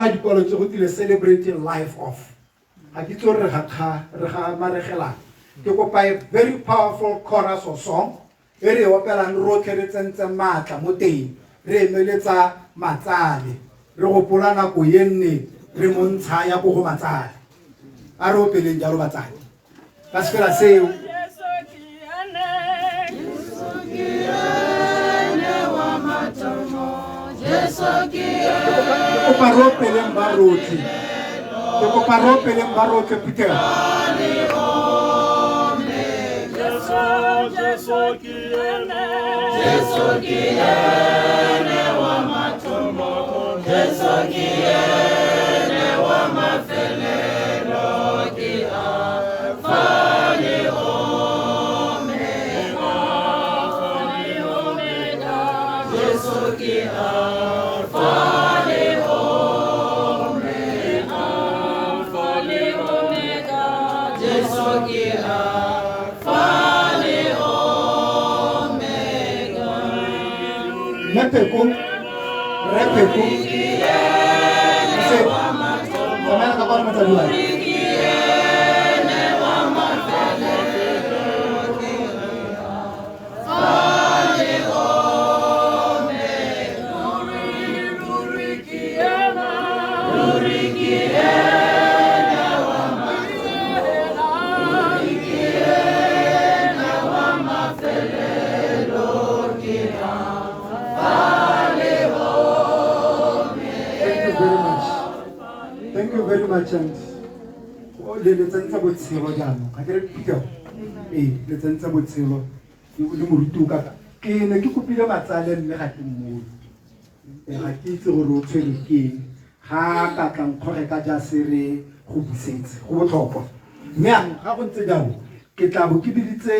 dipalo tse go tile celebrating life of ga ke tso re ga maregela ke kopa a very powerful chorus of song e re opelang rotlhe re tsentse maatla mo teng re emeletsa Matsale re gopola nako ye nne re montsha ya go Matsale a re opeleng jalo batsadi ka se fela seo Pelem Baroti. Toko paro pelem barote Peter. Mepeku, repeku, sampai kapan macam dua? Thank you very much, and le tsentsa botshelo jaanong ga ke re Peter le tsentsa botshelo le moruti ka ke ne ke kopile Matsale mme ga ke mmone ga ke itse gore o tshwere ke ga ka tlang kgore ka ja sere go busetse go botlhokwa mme ga go ntse jalo ke tla bo ke biditse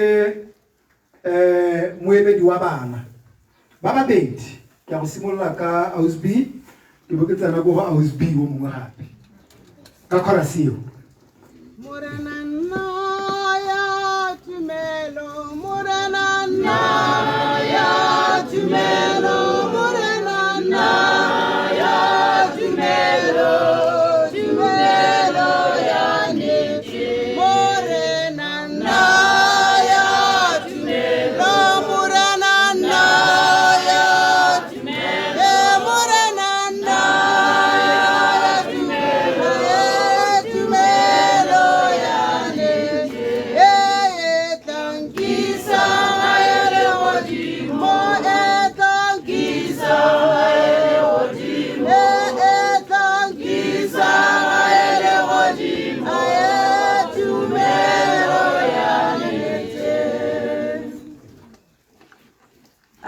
moemedi wa bana ba babedi ke go simolola ka Ausby ke bo ke tsena go Ausby o mongwe gape ka khorasio Morena ya tumelo morena ya tumelo morena ya tumelo tumelo ya niti morena ya tumelo morena ya tumelo morena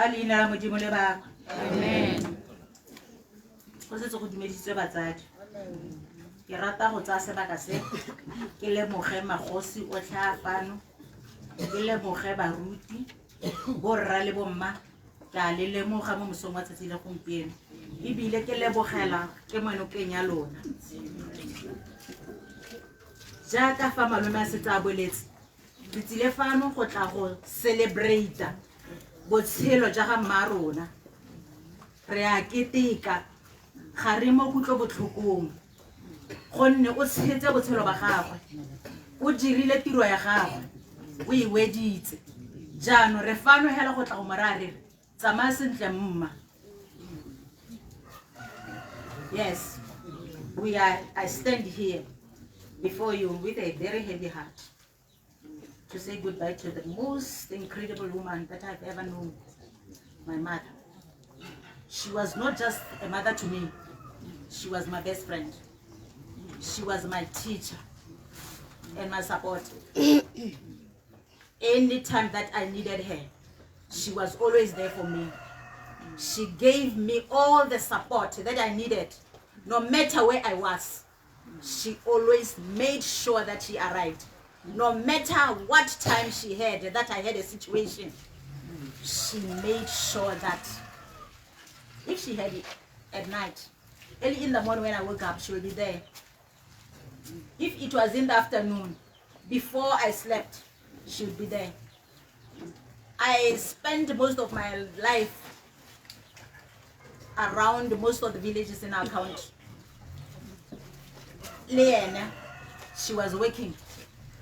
Alina modimo le baka amen go setse go dumeditswe batsadi ke rata go tsaya sebaka se ke lemoge magosi otlhe a fano ke lemoge baruti borra le bomma ka le lemoga mo mosong wa tsatsi le gompieno ebile ke lebogela ke monokeng ya lona jaaka fa malome a setse a boletse re tsile fano go tla go celebrate botshelo jaga mma rona re a keteka ga re mo kutlo botlhokong gonne o tshetse botshelo ba gagwe o dirile tiro ya gagwe o e weditse jaanong re fano hela go tla go morare tsamaya sentle mma yes I stand here before you with a very heavy heart to say goodbye to the most incredible woman that I've ever known, my mother. She was not just a mother to me, she was my best friend. She was my teacher and my support. Anytime that I needed her, she was always there for me. She gave me all the support that I needed, no matter where I was. She always made sure that she arrived. No matter what time she had that I had a situation, she made sure that if she had it at night, early in the morning when I woke up, she will be there. If it was in the afternoon, before I slept, she would be there. I spent most of my life around most of the villages in our country. Leanne, she was working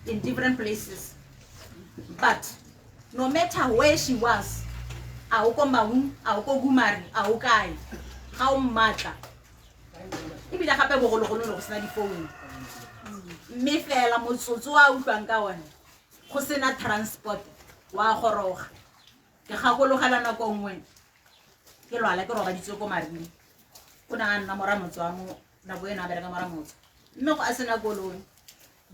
in different places. But no matter where she was, auko maung, auko gumari, aukai, how mata. If you have a bogolo sena di phone. Me fela motsotso wa utlwang ka one. Go sena transport wa goroga. Ke gakologelana nako nngwe. Ke lwala ke roba ditso ko maring. O na nna mora motswamo na boena ba ka mora motso. Mme go a sena koloi.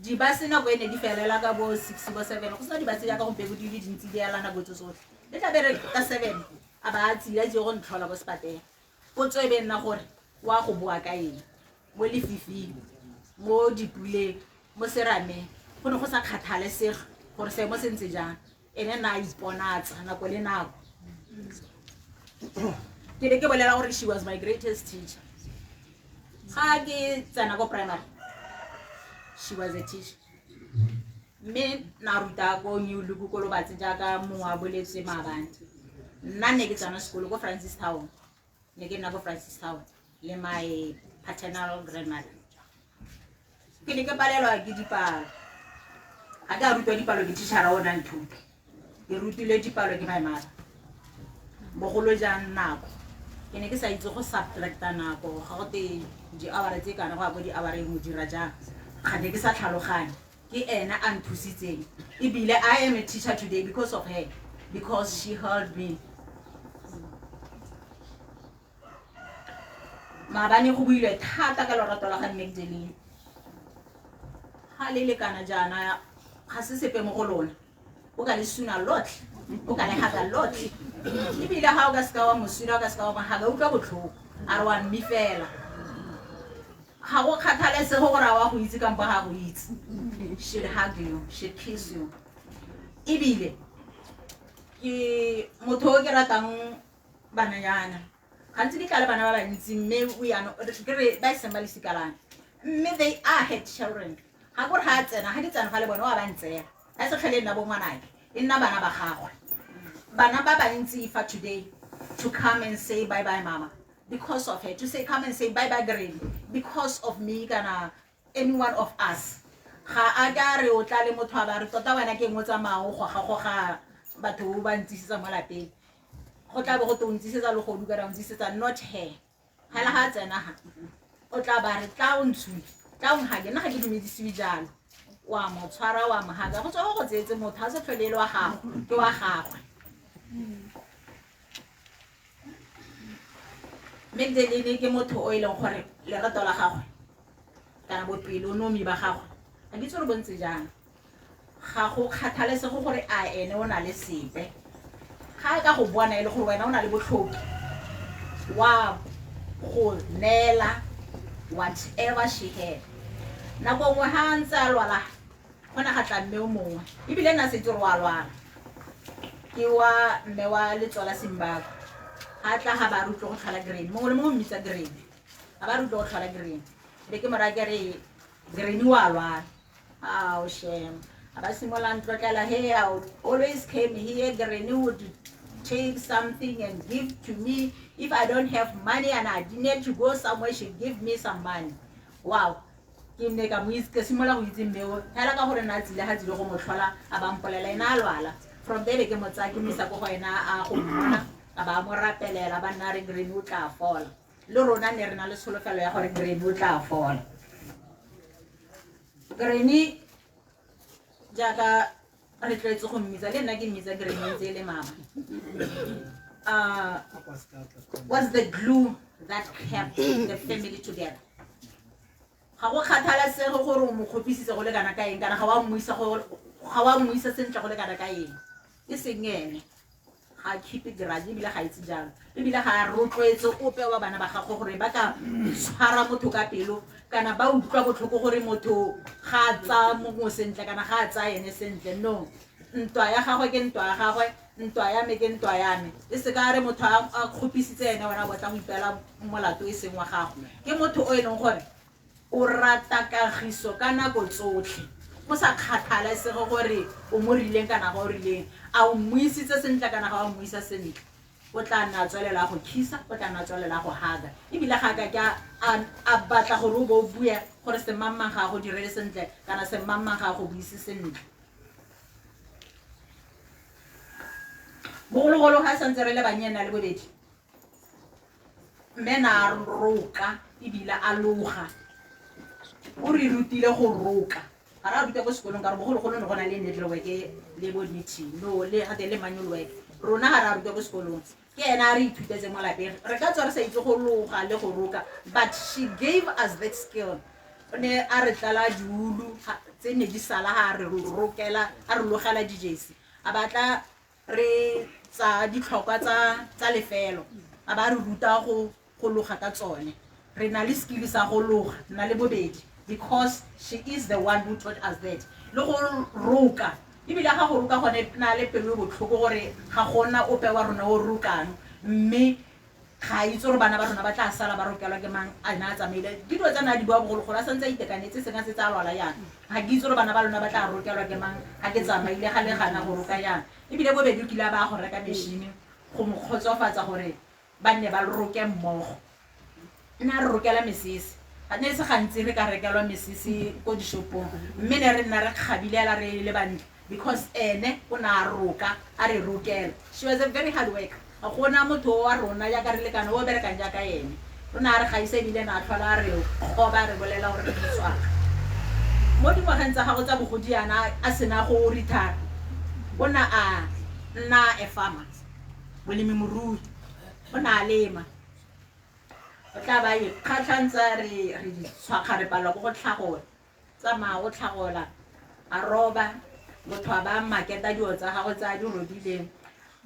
Di ba sena go ene di felela ka bo 6 bo 7 go sena di ba tsaya ka go pego di le dintsi di yala na go tsosotlhe. Le tla bere ka 7 aba a tsila je go ntlhola go spateng. Potso e be nna gore wa go boa ka eng mo lefifi mo dipule mo serame go ne go sa kgathalesega gore se mo sentse jang ene na iponatsa nako le nako. Ke le ke bolela gore she was my greatest teacher. Ha ke tsena go primary, she was a teacher. Me na ruta ko new luku ko lo batse jaaka mongwa boletse mabane. Nna ne ke tsena sekolo go Francis Town. Ne ke nna go Francis Town le my paternal grandmother. Ke ne ke palelwa ke dipalo. A ka rutwa dipalo ke tshara o nang thuto. Ke rutile dipalo ke my mother. Bogolo jang nako. Ke ne ke sa itse go subtracta nako ga go te di hour tse kana go a bo di hour mo dira jang. Ga ne ke sa tlhaloganya. Ke ena a nthusitseng. Ebile I am a teacher today because of her, because she helped me. Maabane go buile thata ka lorato la ga Magdalene. Ha le kana jana ga se sepe mo go lona. O ka le suna lotlhe, o ka le haga lotlhe. Ebile ha o ka ska wa mosuna o ka ska wa haga utlwa botlhoko. A re wa mmi fela. Ha go kgathalese go ra wa go itse ka mpa ga go itse. She'd hug you, she'd kiss you. Ebile ke motho ke ratang bana yana. Gantsi di kala bana ba bantsi mme o yana re ba sembali sikalana. Mme they are her children. Ha go ra tsena ha di tsana fa le bona wa ba ntse. A se tlhele nna bo ngwana ke. E nna bana ba gagwe. Bana ba bantsi fa today to come and say bye bye mama because of her, to say come and say bye bye Granny because of me kana any one of us. Ga a ka re o tla le motho a ba re tota wena ke ngotsa mao go ga batho ba ntsisa mo lapeng. Go tla be go tontsisetsa le go duka ra ntsisetsa not her. Ha la ha tsena ha o tla ba re tla o ntshwi tla o ha ke nna ga ke dumedisi jalo wa mo tshwara wa mo haga go tswa go tsetse motho a se tlholele wa gago ke wa gagwe. Magdalene ke motho o ileng gore lerato la gagwe kana bopelo no mi ba gagwe a di tsore bontse jang ga go kgathalese go gore a ene o na le sepe ga ka go bona ile gore wena o na le botlhoki wa go nela whatever she had. Nako ngwe ha ntse a lwala gona ga tla mme o mongwe ebile nna se tsore wa lwala ke wa mme wa letsola Simba ha tla ha ba rutlo go tlhala green mo le mo mmitsa green a ba rutlo go tlhala green be ke mara ke re green wa lwala. Oh shame. Abasimola ntlotlela hey I would always came here. Granny would take something and give to me. If I don't have money and I need to go somewhere, she'd give me some money. Wow. Ke ne ka moitse ke simola go itse mmeo hela ka gore na tsile ha tsile go motlhola a ba mpolela ena lwala. From there ke motsa ke misa go ena a go mmona a ba mo rapelela ba nna re Granny o tla fola. Le rona ne re na le solofelo ya gore Granny o tla fola. Granny jaaka re tletse go mmitsa le nna ke mmitsa Granny tse le mama. Was the glue that kept the family together. Ga go kgathalesege gore o mo khopisitse go le kana ka eng kana ga wa mmuisa sentle go le kana ka eng. E seng ene ga keep it grudge ebile ga itse jalo ebile ga rotloetse ope wa bana ba gago gore ba ka tshwara motho ka pelo kana ba utlwa botlhoko gore motho ga tsa mo sentle kana ga tsa ene sentle. No, ntwa ya gagwe ke ntwa ya gagwe, ntwa ya me ke ntwa ya me. E se ka re motho a khopisitse ene wena ba tla go ipela molato e seng wa gago. Ke motho o eneng gore o rata kagiso ka nako tsotlhe go sa kgathalesege gore o mo rileng kana ga o rileng a o mmuisitse sentle kana ga o mmuisa sentle. o tla nna tswelela go kisa o tla nna tswelela go haga ebile ga ka ke a batla gore o bo o bua gore semmang ga go direle sentle kana semmang ga go buise sentle bogologolo ga santse re le banyana le bobedi mme na roka ebile a loga o re rutile go roka ga ra ruta ko sekolong ka re bogologolo ne go na le network le bo meeting no le gate le manual work rona ga ra ruta ko sekolong ke ena a re ithutetse mo lapeng re ka tswa re sa itse go loga le go roka but she gave us that skill o ne a re tlala diulu tse ne di sala ga re rokela a re logela dijesi a batla re tsa ditlhokwa tsa lefelo a ba re ruta go loga ka tsone re na le skill sa go loga na le bobedi because she is the one who taught us that le go roka ebile ga go roka gone na le pelo botlhoko gore ga gona ope wa rona o rokang mme ga itse gore bana ba rona ba tla sala ba rokelwa ke mang a na tsamaile dilo tsa na di bua bogologolo a santse itekanetse senga se tsa lwala yana ga ke itse gore bana ba lona ba tla rokelwa ke mang ga ke tsamaile ga le gana go roka yana ebile bobedi o kile ba go reka machine go mo khotsofatsa gore ba nne ba roke mmogo nna re rokela mesisi ga ne se gantsi re ka rekelwa mesisi ko dishopong mme ne re nna re kgabilela re le bantle because ene o na roka a re rokela she was a very hard worker a gona motho wa rona ya ka re lekana o berekang ja ka ene rona re ga ise bile na tlhola re go ba re bolela gore re tswa mo di magantsa ga go tsa bogodiana a sena go retire bona a nna a farmer bolemi morui bona lema o tla ba e khatlantsa re di tshwakga re pala go tlhagola tsamaya go tlhagola a roba motho a ba maketa dio tsa gago tsa di robileng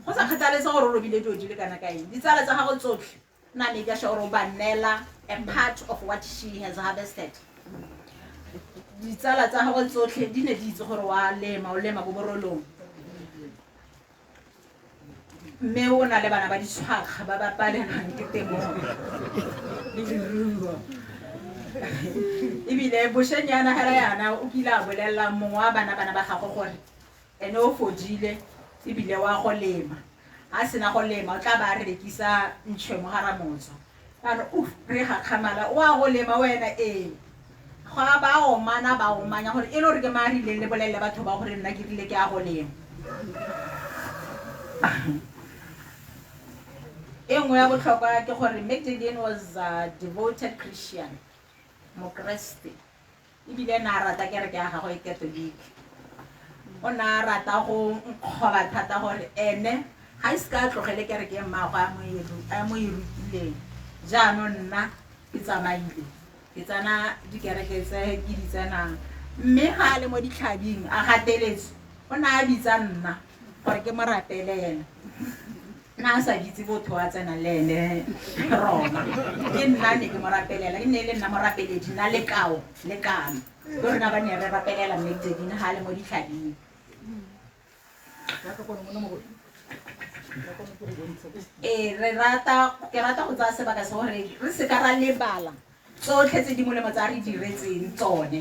go sa kgathaletse gore o robile dio di le kana ka eng ditsala tsa gago tsotlhe nna ne ka shoro ba nela a part of what she has harvested ditsala tsa gago tsotlhe di ne di itse gore wa lema o lema go borolong mme o na le bana ba ditshwakga ba ba palelang ke temo le diruo ebile boshenyana hela yana o kila bolela mongwe wa bana ba gago gore ene o fodile ebile wa go lema a sena go lema o tla ba re rekisa ntšhwe mo gara motso kana re ga khamala wa go lema wena ga ba o mana ba o manya gore e le gore ke marile le bolelle batho ba gore nna ke rile ke a go lema engwe ya botlhokwa ke gore Magdalene was a devoted Christian mokreste ebile na rata kereke ya gagwe e katolike o na rata go nkgoba thata gore ene ga ise ka tlogele kereke ya mmago a mo irutileng jaanong nna ke tsamaile ke tsana dikereke tse ke di tsenang mme ga a le mo ditlhabing a gateletse o na a bitsa nna gore ke mo rapele ene na sa ditse botho wa tsena le ene Roma ke nna ne ke mo rapelela ke ne le nna mo rapeledi na le kao le kana gore na ba ne re rapelela Magdalene ha le mo ditlhabing ke rata go tsaya sebaka se gore re se ka ra lebala tsotlhe tse di molemo tsa re diretseng tsone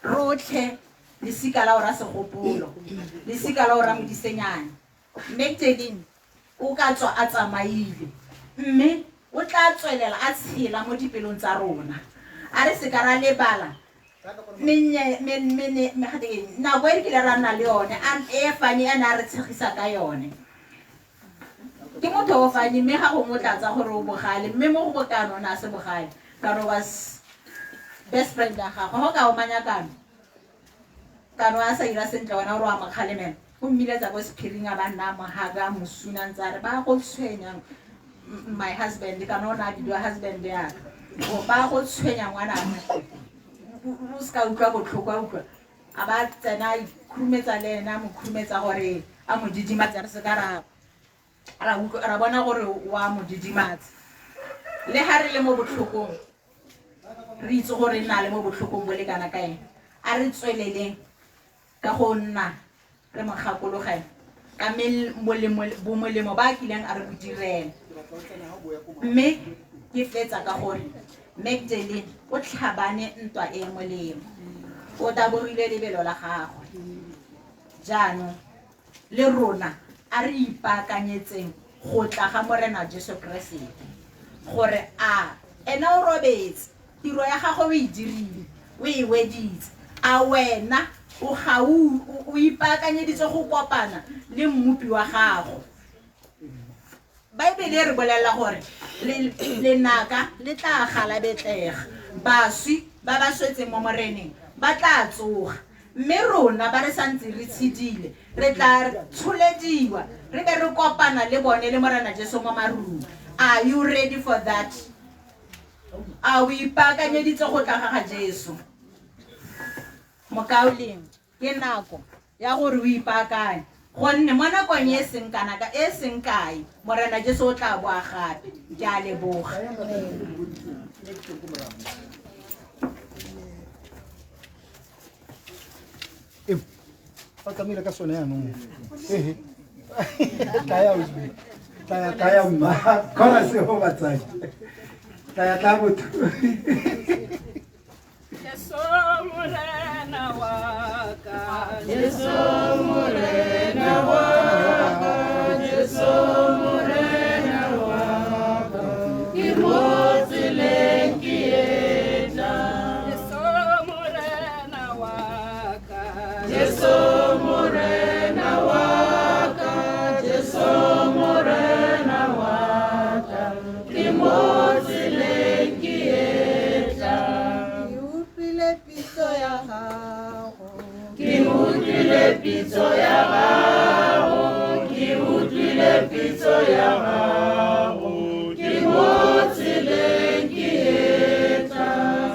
rotlhe lesika la ora segopolo lesika la ora modisenyane Magdalene o ka tswa a tsamaile mme o tla tswelela a tshela mo dipelong tsa rona a re se ka ra lebala nako e re kile ra nna le yone e fane a na re tshegisa ka yone ke motho o fane mme ga go motlatsa gore o bogale mme mo go bokano na se bogale kano was best friend ya gago go ka o manya kano a sa ira sentle wena gore wa mokgalemela o mmile tsa go sephiring a banna mohaga mosuna ntsare ba go tshwenya my husband kano na di husband ya go ba go tshwenya ngwana o ska utlwa botlhoko utlwa a ba tsena khurumetsa le ena mo khurumetsa gore a mo didimatsa re se ka ra bona gore wa mo didimatsa le ha re le mo botlhokong re itse gore nna le mo botlhokong bo le kana ka ena a re tsweleleng ka go nna re mogakologa ka molemo ba kileng a re go direla mme ke fetsa ka gore Magdalene o tlhabane ntwa e molemo o taborile lebelo la gagwe jaanong le rona a re ipaakanyetseng go tla ga Morena Jesu Kriste gore a ena o robetse tiro ya gago o e dirile o e weditse a wena o ipaakanyeditse go kopana le mmupi wa gago. Baebele e re bolelela gore lenaka le tla galabetlega baswi ba ba swetseng mo moreneng ba tla tsoga mme rona ba re santse re tshedile re tla tsholediwa re be re kopana le bone le Morena Jesu mo marung. Are you ready for that? A o ipaakanyeditse go tla ga Jesu? Mokauleng ke nako ya gore o ipaakanye gonne mo nakong e seng kana ka e seng kae Morena Jesu o tla boa gape. Ke a leboga. Fa kamile ka sone ya nong taya mma kona se ho batsadi taya tla botho Jesu Morena wa ka Jesu Morena wa ka Jesu Morena wa ka ke mo tseleng ke etla Jesu Morena wa ka Jesu Morena wa ka Jesu Morena wa ka ke mo tseleng ke etla ke utlwile pitso ya gago ke utlwile pitso ya gago ke utlwile pitso ya gago ke mo tseleng ke etla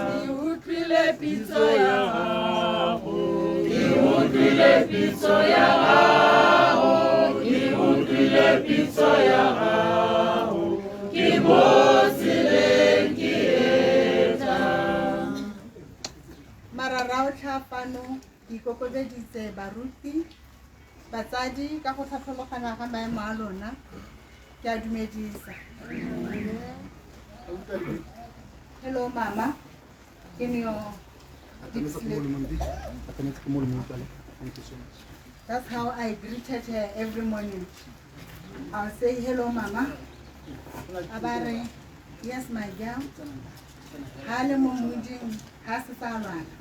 ke utlwile pitso ya gago ke utlwile pitso ya gago ke utlwile pitso ya gago ke mo tseleng ke etla marara o tlhapano ke ikokobeditse baruti batsadi ka go tlhatlhologana ga maemo a lona ke a dumedisa. Hello mama, in your deep sleep. That's how I greeted her every morning. I'll say hello mama. Abare, yes my girl. Hale mo muding ha se sa lwana.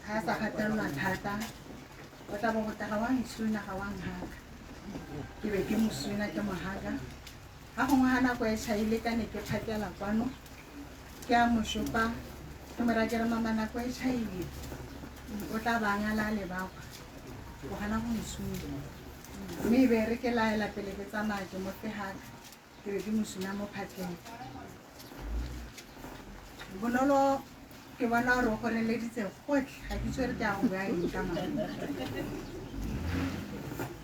Ha sa kgatelelwa thata. O tla bo go tla ga wa nsuna ga wa ngaka. Ke be ke mosuna ke mohaga. Ha gongwe ha nako e tšhaile ka ne ke phakela kwano. Ke a mošopa ke mo rakela mama nako e tšhaile. O tla ba ngala le bakwa. O gana go mosuna. Mme e be re ke laela pele ke tsamaya ke mo fegaga. Ke be ke mosuna mo phatleng. Bonolo ke bona gore o goreleditse gotlhe ga ke tswere ke a go bua eng ka mama.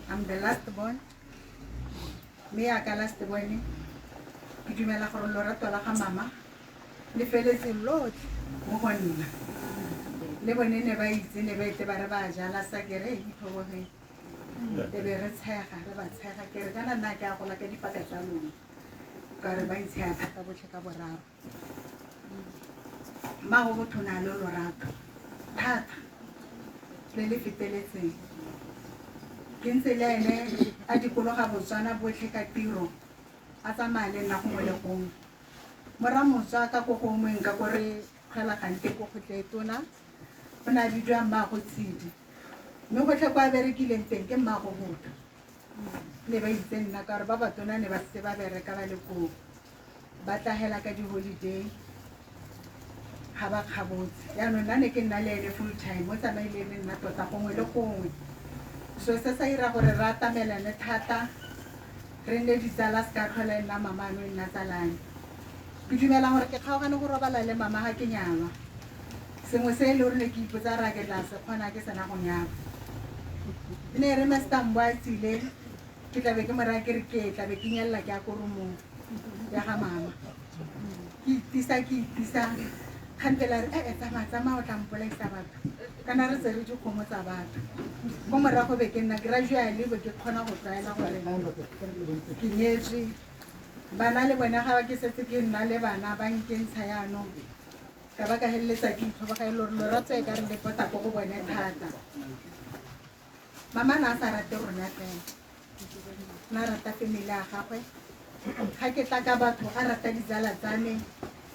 I'm the last born. Me ya ka last born. Ke dumela gore lorato la ga mama le feletse lotlhe mo go nna. Le bone ne ba itse ne ba ite ba re ba jala sa kere iphoboge. E be re tshega re ba tshega kere kana nna ke a gola ka dipaka tsa lona. Ka re ba itshega thata botlhe ka boraro. Ma go botona le lorato thata le le feteletseng. Ke ntse le ene a dikologa Botswana botlhe ka tiro a tsamaya le nna gongwe le gongwe. Mora motswa ka ko gongweng ka gore kgelagante ko gotle tona o na bidwa mmago Tshidi. Mme gotlhe kwa berekileng teng ke mmago botho le ba itse nna ka gore ba batona ne ba se ba bereka ba le koo ba tlahela ka di-holiday ga ba kgabotse. Yaanong nna ne ke nna le ene full time o tsamaile le nna tota gongwe le gongwe. So se sa ira gore re atamelane thata re nne ditsala se ka tlhola nna mama ano nna tsalane. Ke dumela gore ke kgaogane go robala le mama ga ke nyalwa. Sengwe se e le gore ne ke ipotsa ra ke tla se kgona ke sena go nyalwa. E ne re Mestambo a tsile ke tlabe ke mora ke re ke tlabe ke nyelela ke ya ko rumong ya ga mama. Ke itisa kgantela re tsamaya o tla mpolaisa batho kana re tsere dikgomo tsa batho. Ko morago be ke nna gradually be ke kgona go tlwaela gore ke nyetswe. Bana le bona ga ba ke setse ke nna le bana ba nkentsha yaanong ka ba ka heleletsa ke itlhoba ga e le gore lorato e ka re lepota ko go bone thata. Mama na a sa rate rona fela na rata family ya gagwe ga ke tla ka batho a rata ditsala tsa me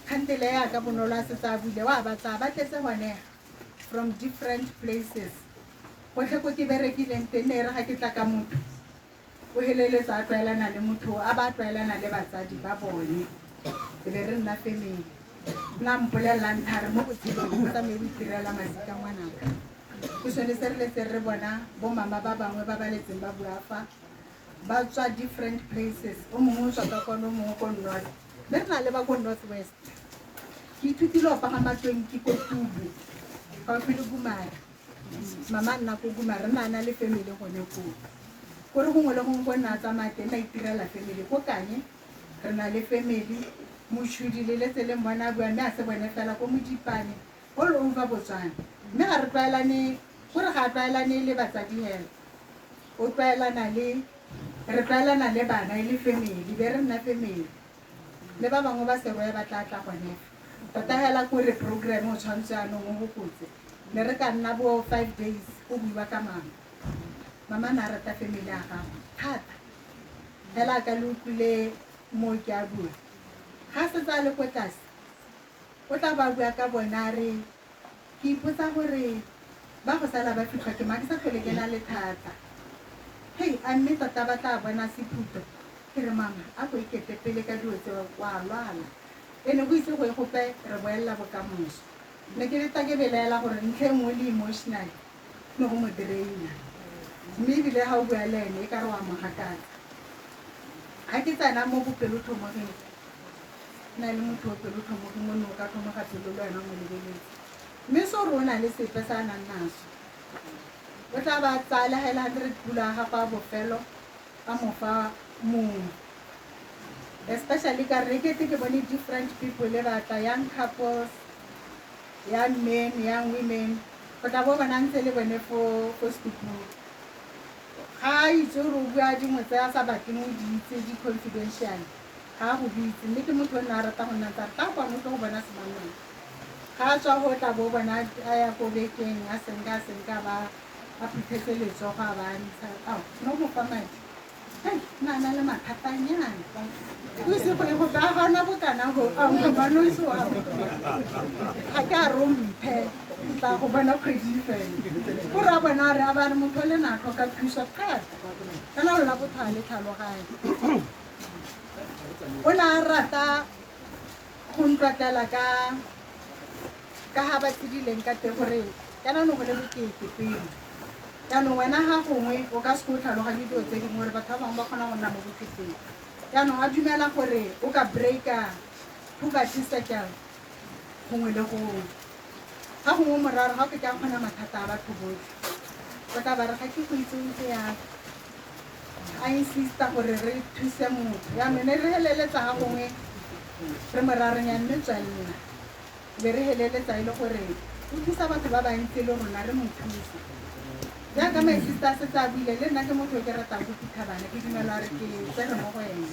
kgantele ya ka bonolo a setse a buile wa batsa ba tletse gone from different places gotlhe ko ke berekileng teng ne re ga ke tla ka motho o heleletsa a tlwaelana le motho a ba tlwaelana le batsadi ba bone e be re nna family nna mpolelelang thare mo botshelong go tsamaye go itirela masika ngwanaka ke sone se re letse re bona bomama ba bangwe ba ba letseng ba bua fa ba tswa different places o mongwe o tswa ka kono o mongwe ko north mme re na le ba ko north west ke ithutile go pagama 20 ko Tubu gaufi le Gumara mama nna ko Gumara re na le family gone koo gore gongwe le gongwe go nna a tsamaya teng a itirela family ko Kanye re na le family Moshudi le letse le mbona a bua mme a se bone fela ko Modipane all over Botswana mme ga re tlwaelane gore ga a tlwaelane le batsadi hela o tlwaelana le re tlwaelana le bana e le family be re nna family le ba bangwe ba seroya ba tla tla gone tota hela kore program o tshwantse anong o bokotse ne re ka nna bo 5 days o buiwa ka mama na rata family ya gago thata hela ka le utlwile mo ke a bua ga se tsa le ko tlase o tla ba bua ka bona re ke ipotsa gore ba go sala ba fitlha ke ma ke sa tlhole ke na le thata hey a mme tota ba tla bona sephuto ke re mama a go ikete pele ka dilo tse wa lwala ene go itse go e gope re boela bokamoso ne ke leta ke belaela gore ntlhe nngwe le emotional no go mo draina mme ebile ga o bua le ene e ka re wa mogakatsa ga ke tsena mo bopelothomogeng na le motho wa pelothomogeng mo no ka thomoga pelo le wena mo lebeletse mme so re o na le sepe sa nang naso o tla ba tsala hela 100 pula ga pa bofelo a mofa mongwe especially ka re ke bone different people le batla young couples young men young women go tla bo bana ntse le bone for school ga itse re bua dingwe tse a sa batleng o di itse di confidential ga go bitse mme ke motho o nna rata go nna tsa ka kwa motho go bona semanong ga tswa go tla bo bona a ya ko bekeng a senka ba a phithetse letsogo a ba ntsha no mo fa madi na le mathatanyana o se go ba gana bokana go a mo banoso a ga ka romphe tla go bona kgwedi fela go ra bona re a ba re motho le natlo ka thusa thata kana o la bothale tlhaloganyo o na rata go ntlatela ka ha ba tsidileng ka te gore kana no go le bokete pele yaanong wena ga gongwe o ka se go tlhaloganye dilo tse dingwe gore batho ba bangwe ba kgona go nna mo boketeng yaanong a dumela gore o ka breaka puberty cycle gongwe le gongwe ga gongwe moraro ga o ke ka kgona mathata a batho botlhe o ka ba re ga ke go itse ntse yaka a insista gore re thuse motho yaanong ne re heleletsa ga gongwe re morarong ya nne tswalela be re heleletsa e le gore o thusa batho ba bantsi le rona re mo thuse jaaka my sister se tsa buile le nna ke motho ke ratang go phutha bana ke dumela re ke tsene mo go ene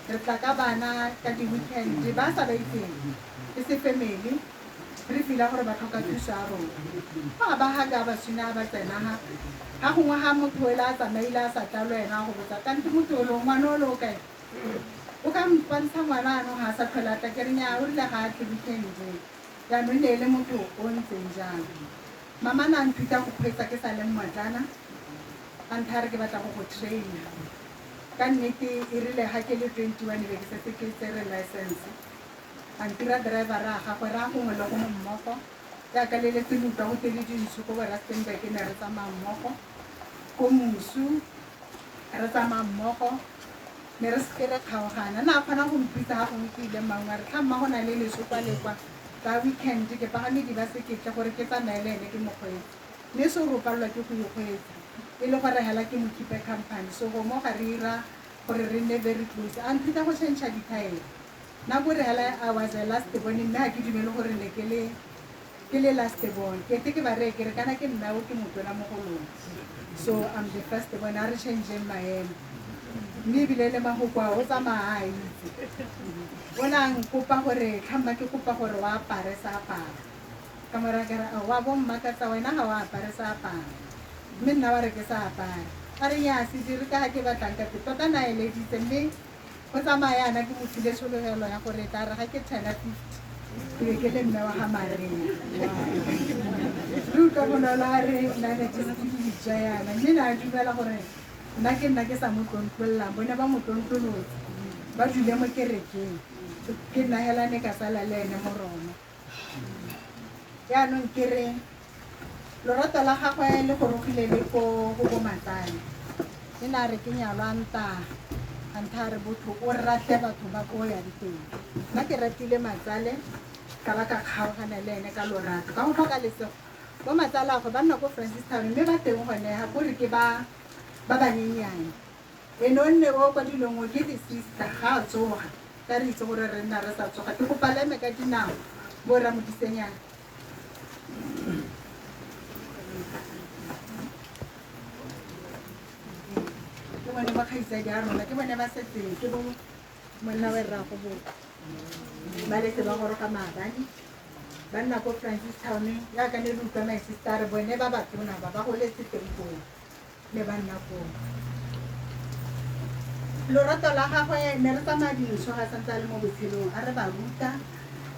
re tla ka bana ka di-weekend ba sa ba itseng ke se family re fila gore ba tlhoka thuso ya rona ga ba ga ba sina ba tsena ga gongwe ga motho o le a tsamaile a sa tla le wena go botsa kante motho o le ngwana o le o kae o ka mpantsha ngwana ano ga a sa tlholata ke re nya o rile ga a tle weekend jaanong ne e le motho o ntseng jang mama na nthuta go kgweetsa ke sa le mmatlana ka ntlha re ke batla go go traina ka nnete e rile ga ke le 21 be ke setse ke tsere license a ntira driver a gagwe re a gongwe le gongwe mmogo jaaka le letse le utlwa go tele dintsho ko borustenburg ne re tsamaya mmogo ko Mosu re tsamaya mmogo ne re seke re kgaogana na a kgona go mpitsa ga gongwe ke ile mangwe re tla mma go na le leso kwa le kwa ka weekend ke pagame di-bus ke tle gore ke tsamaye le ene ke mokgweetsi mme so re o palelwa ke go ikgweetsa e le gore hela ke mo keep company so go mo ga re ira gore re nne very close a nthuta go change dithaere nna kore hela I was a last born mme ga ke dumele gore ne ke le last born ke ke ba re ke re kana ke nna o ke motona mo go lona so I'm the first born a re change maemo mme ebile le magokwa o tsamaya a itse o nang kopa gore tlhamba ke kopa gore wa apare sa apara ka moraga wa bomma ka tsa wena ga wa apare sa apara mme nna wa re ke sa apara a re ya se dire ka ga ke batlang ka tota na eleditse mme go tsamaya yana ke mo file tshologelo ya gore tla re ga ke 10-50 ke be ke le mme wa ga marena re utlwa bonolo a re nna ne ke ditsa yana mme ne a dumela gore nna ke sa mo tlontlololang bone ba mo tlontlolotse ba dule mo kerekeng ke nna hela ne ka sala le ene mo rona yaanong ke re lorato la gagwe le gorogile le ko go Bomatsale e na re ke nyalwanta anta re botho o rate batho ba ko ya diteng nna ke ratile Matsale ka ba ka kgaogana le ene ka lorato ka go tlhoka lesego Bomatsale go ba nna ko Francistown mme ba teng gone ga gore ke ba banyenyane e nonne o kwa dilong o ke di sister ga a tsoga ka re itse gore re nna re sa tsoga ke go palame ka dinao bo ra mo disenyana ke bone ba kgaisa ja rona ke bone ba setseng ke bo monna wa rra go bo ba letse ba goroga maabane ba nna ko Francistown ya ka le rutlwa my sister bone ba batona ba go letse tempong le ba nna ko lorato la gagwe ne re tsamaya dintsho ga santse le mo botshelong a re ba ruta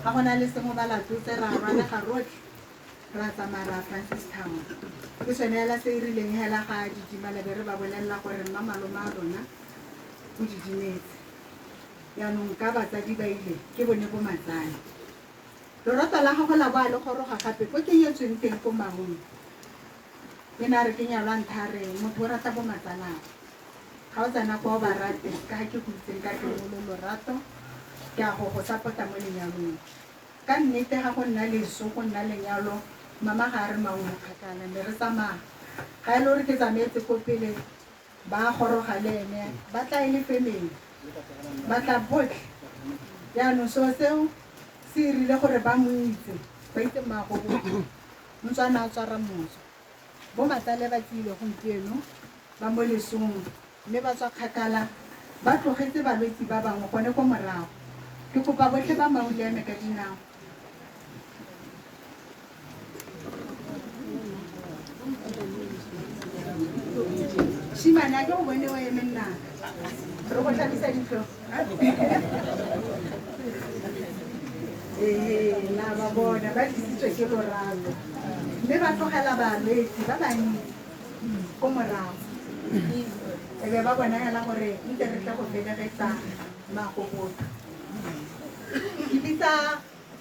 ga gona le sengwe ba latotse ra rwana ga rotlhe ra tsamaya ra Francistown ke sone hela se e rileng hela ga didimala be re ba bolelela gore mma malome a rona o didimetse yaanong ka batsadi ba ile ke bone Bomatsale lorato la gagwe la boa le goroga gape ko ke nyetsweng teng ko Mahong e na re ke nyalwantha re motho o rata Bomatsala ga o tsena kwa o ba rate ka ga ke go itseng ka teng lo lorato ke a go support-a mo lenyalong ka nnete ga go nna leso go nna lenyalo mama ga re maungo kgakala ne re tsamaya ga e le gore ke tsamaetse ko pele ba goroga le ene ba tla e le family ba tla botlhe yaanong seo seo se irile gore ba mo itse ba itse mmago motswana a tswara moso Bomatsale ba tsile gompieno ba mo lesong mme ba tswa kgakala ba tlogetse balwetse ba bangwe gone ko morago ke kopa botlhe ba mauleme ka dinao shimane a ke go bone o eme nnaka re go tlhabisa ditlhogo la ba bona ba tlisitswe ke lorato mme ba tlogela balwetse ba bantsi ko morago e be ba bona hela gore ntse re tla go felegetsa magogoto ke bitsa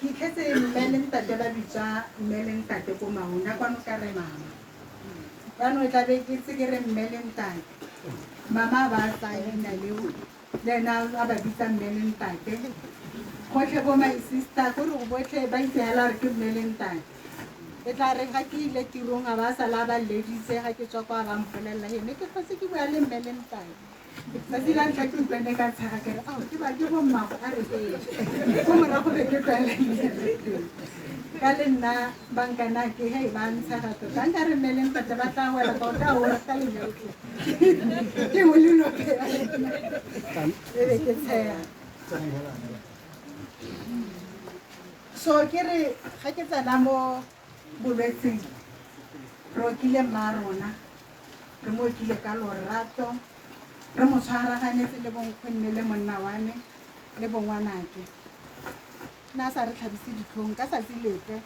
ke itlhetse mme le ntate ba bitsa mme le ntate ko Mahong ya kwano ka re mama yaanong e tlabe ke itse ke re mme le ntate mama ba sa leina leo le ena a ba bitsa mme le ntate gotlhe bo my sister gore go botlhe ba itse hela re ke mme le ntate e tla re ga ke ile tirong a ba sala ba leditse ga ke tswa kwa ba mpolelela ene ke tlhotse ke bua le mme le ntate tsatsi la ntlha ke utlwane ka tshega kere ao ke ba ke bommago a re ko morago be ke tlwaelane ka le nna bankana ke hei ba ntshega tota nka re mme le ntate ba tla wela ka o tla ora ka lenyotlhe ke mo lelope e be ke tshega so ke re ga ke tsena mo bolwetseng re okile mma rona re mo okile ka lorato re mo tshwaraganetse le bonkgonne le monna wane le bongwanake nna sa re tlhabise ditlhong ka satsi lepe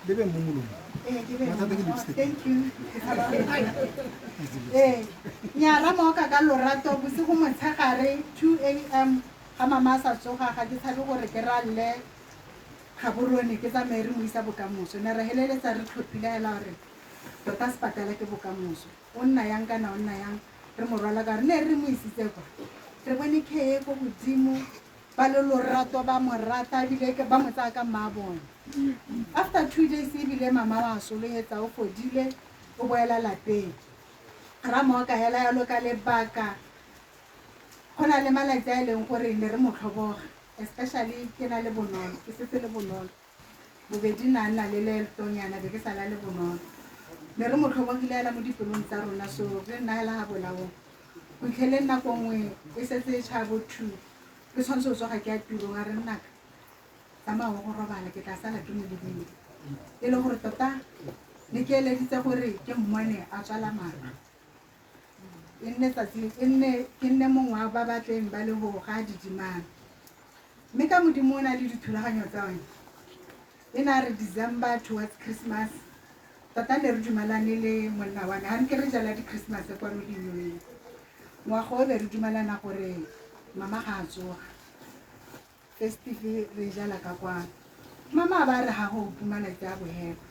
lebe mo molong thank you nyara mooka ka lorato bosigo motshegare 2 a.m. ga mama a sa tsoga ga ke tshabe gore ke ralle gaborone ke tsamaye re mo isa bokamoso ne re heleletsa re tlhophile hela gore tota sepatala ke bokamoso o nna yang kana o nna yang re mo rwala ka re ne re mo isitse kwa re bone kheye ko godimo ba le lorato ba mo rata ebile ba mo tsaya ka mma bona after 2 days ebile mama wa sologetsa o fodile o boela lapeng ra mo ka hela yalo ka lebaka go na le malatsi a e leng gore ne re mo tlhoboga especially ke na le bonolo ke setse le bonolo bobedi na nna le letonyana be ke sala le bonolo ne re mo tlhobogile hela mo dipelong tsa rona so re nna hela ga bolao go itlhele nako nngwe e setse e tšhabo 2 ke tshwanetse o tsoga ke ya tirong a re nnaka tsamaya go robala ke tla sala ke mo lebile e le gore tota ne ke eleditse gore ke mmone a tswala mara ke nne mongwe wa ba batleng ba le go ga didimana mme ka modimo o na le dithulaganyo tsa one e na re December towards Christmas tota ne re dumalane le monna wa me ga nke re jala di-Christmas kwa modimong ngwaga o be re dumalana gore mama ga a tsoga festive re jala ka kwana mama ba re ga go pumalatse a boheko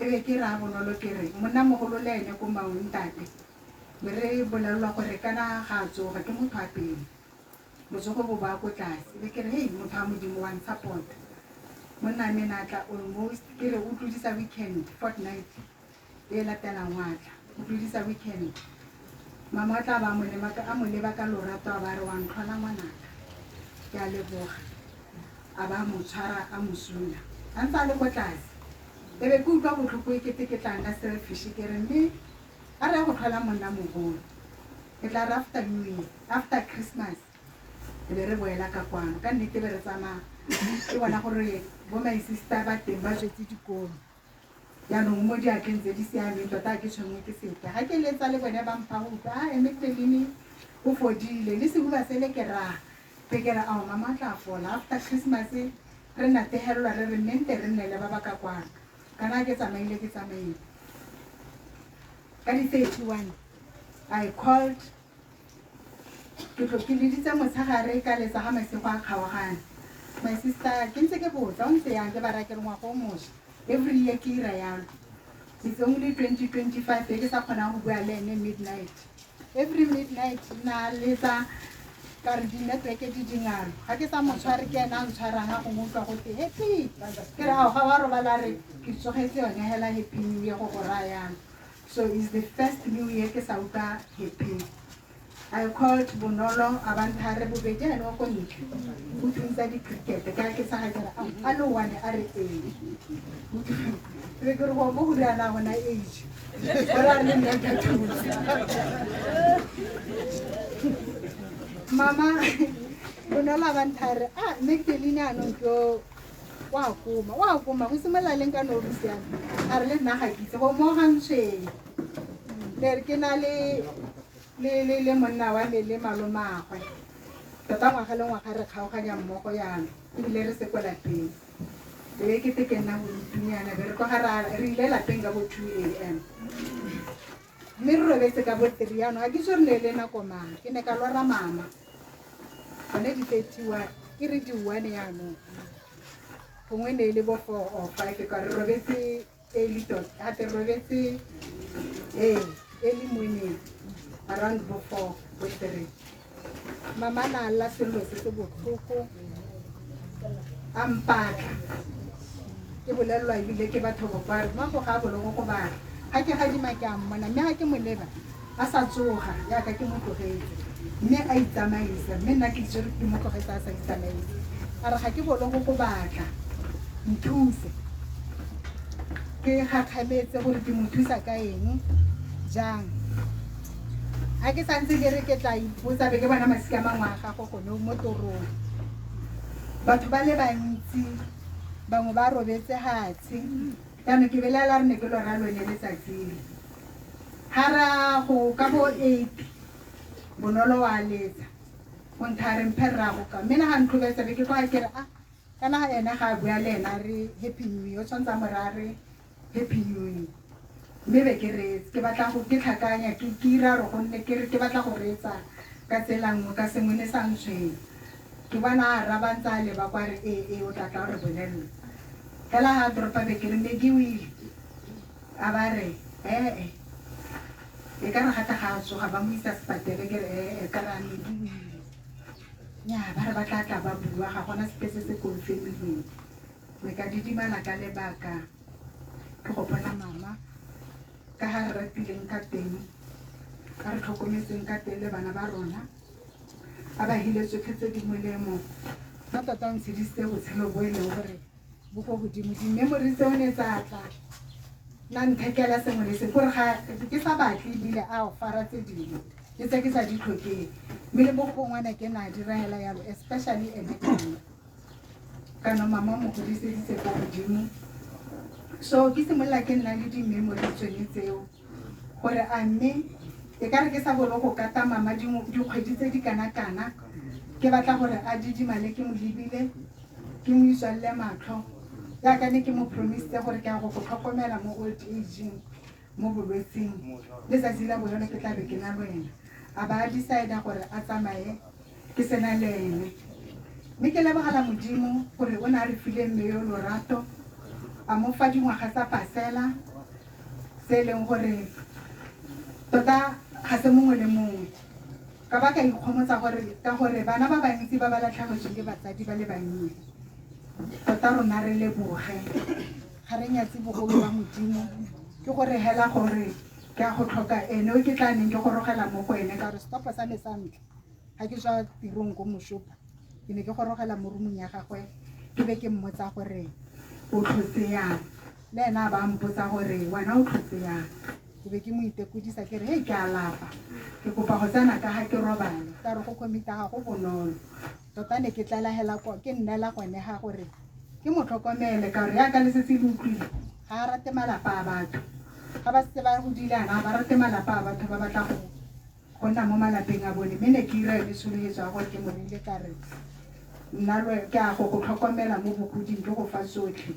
e be ke ra bonolo ke re monna mogolo le ene ko maontate be re bolelwa gore kana ga a tsoga ke motho a pele botsogo bo ba ko tlase be ke re hei motho a modimo wa support monna me na tla almost ke re o tlodisa weekend fortnight e latelang ngwatla o tlodisa weekend mama tla ba mo leba ka lorato a ba re wa ntlhola ngwanaka ke a leboga a ba mo tshwara a mosula a ntse a le ko tlase e be ke utlwa botlhoko e kete ke tla nna selfish ke re mme a re go tlhola monna mogolo ke tla re after New Year after Christmas e be re boela ka kwano ka nnete be re tsamaya ke bona gore bo my sister ba teng ba tswetse dikolo yaanong mo diatleng tse di siameng tota ke tshwengwe ke sepe ga ke letsa le bone ba mpha utlwa a Emetelini o fodile le sebuba se le ke raga pe ke re ao mama tla fola after Christmas re nategelelwa re re mente re nne le ba ba ka kwano kana ke tsamaile ka di-31 I called ke leditse motshegare ka letsa ga masego a kgaogane my sister ke ntse ke botsa o ntse yang ke bara ke re ngwaga o mošwa every year ke ira yalo it's only 2025 ke sa kgonang go bua le ene midnight every midnight na letsa ka re di-network di dingaro ga ke sa motshware ke ena a ntshwarang a go motlwa go te happy ke re ao ga wa robala re ke tsogetse yone hela happy new year go go rayang so it's the first new year ke sa utlwa happy I called Bonolo abantare bobedi ane wa ko ntle o thuntsa di-cricket ka ke sa ga kere a le one a re re ke re go mo go riana gona age ora le nna ka thusa mama Bonolo abantare Emetelini anong ke wa kuma go simolola leng ka no rusiana a re le nna ga kitse go mo gantshweng le re ke na le monna wa me le malomagwe tota ngwaga le ngwaga re kgaoganya mmogo yana ebile re se ko lapeng e ke te ke nna boitunyana be re tloga re ile lapeng ka bo 2 AM mme re robetse ka bo 3 yano ga ke tso re ne le nako mang ke ne ka lora mama gone di-31 ke re di-1 yanong gongwe ne e le bo 4 or 5 ka re robetse early tot gate re robetse early morning around bo 4 bo 3 mama na alla sello se se botlhoko a mpatla ke bolelwa ebile ke batho go ba ma go ga bolong go ba ga ke ga di make a mmona mme ga ke mo leba a sa tsoga ya ka ke mo tlogetse mme a itsamaisa mme nna ke tsere ke mo tlogetse a sa itsamaisa a re ga ke bolong go batla nthuse ke gakgametse gore ke mo thusa ka eng jang a ke santse ke re ke tla ipotsa be ke bona masika mangwe a gago gone mo torong batho ba le bantsi bangwe ba robetse hatshe yaanong ke belela re ne ke lora lone letsatsile ga ra go ka bo 8 Bonolo wa letsa go nthare mphe rrago ka mme na ga ntlhobetsa be ke tloga ke re kana ga ena ga a bua le ena re happy new year o tshwantsha morare happy new year mme be ke reetse ke batla go ke tlhakanya ke ira re gonne ke batla go reetsa ka tsela nngwe ka sengwe ne sa ntshweng ke bona a rabantsa a leba kwa re o tlatla re bolelele fela ga dropa be ke re mme ke wile a ba re e ka re gata ga a tsoga ba mo isa sepatele ke re ka re a mediwile nya ba re ba tla ba bua ga gona sepe se se confirmileng me ka didimala ka lebaka ke go bona mama ka ha re rapileng ka teng ka re tlhokometseng ka teng le bana ba rona a ba hiletswe tse di molemo ba tota ntshedisitse botshelo bo e leng gore bo go godimo di-memory tseo ne tsa tla nna nthekela sengwe le se gore ga ke sa batle ebile a o fara tse dingwe le tse ke sa di tlhokeng mme le mo gongwana ke na dira hela yalo especially Emetelini kana mama mo godiseditse ko godimo So ke simolola ke nna le di-memory tsone tseo gore a mme e ka re ke sa bolo go kata mama dikgwedi tse di kana-kana ke batla gore a didimale ke mo lebile ke mo iswalle matlho yaka ne ke mo promisitse gore ke ya go tlhokomela mo old ageng mo bolwetseng letsatsi la boyone ke tlabe ke na le wena a ba a decide gore a tsamaye ke sena le ene mme ke lebogela modimo gore o ne a re file mme yo lorato a mo fa dingwaga tsa pasela se e leng gore tota ga se mongwe le mongwe ka ba ka ikgomotsa ka gore bana ba bantsi ba ba latlhagetsweng ke batsadi ba le bannye tota rona re leboge ga re nyatse bogolo ba modimo ke gore hela gore ke a go tlhoka ene o ke tla neng ke gorogela mo go ene ka gore stopo sa me sa ntlha ga ke tswa tirong ko mošopo ke ne ke gorogela mo rumong ya gagwe ke be ke mmotsa gore o tlhotse yang le ena ba mpotsa gore wena o tlhotse yang ke be ke mo itekodisa ke re hei ke a lapa ke kopa go tsena ka ga ke robale ka re go komita ga go bonolo tota ne ke tlalagela ke nnela gone ga gore ke mo tlhokomele ka gore yaka le setse le utlwile ga a rate malapa a batho ga ba setse ba godile ana ba rate malapa a batho ba batla go nna mo malapeng a bone mme ne ke ira yone sologetso ya gore ke morile ka re nna ke a go tlhokomela mo bogoding ke go fa sotlhe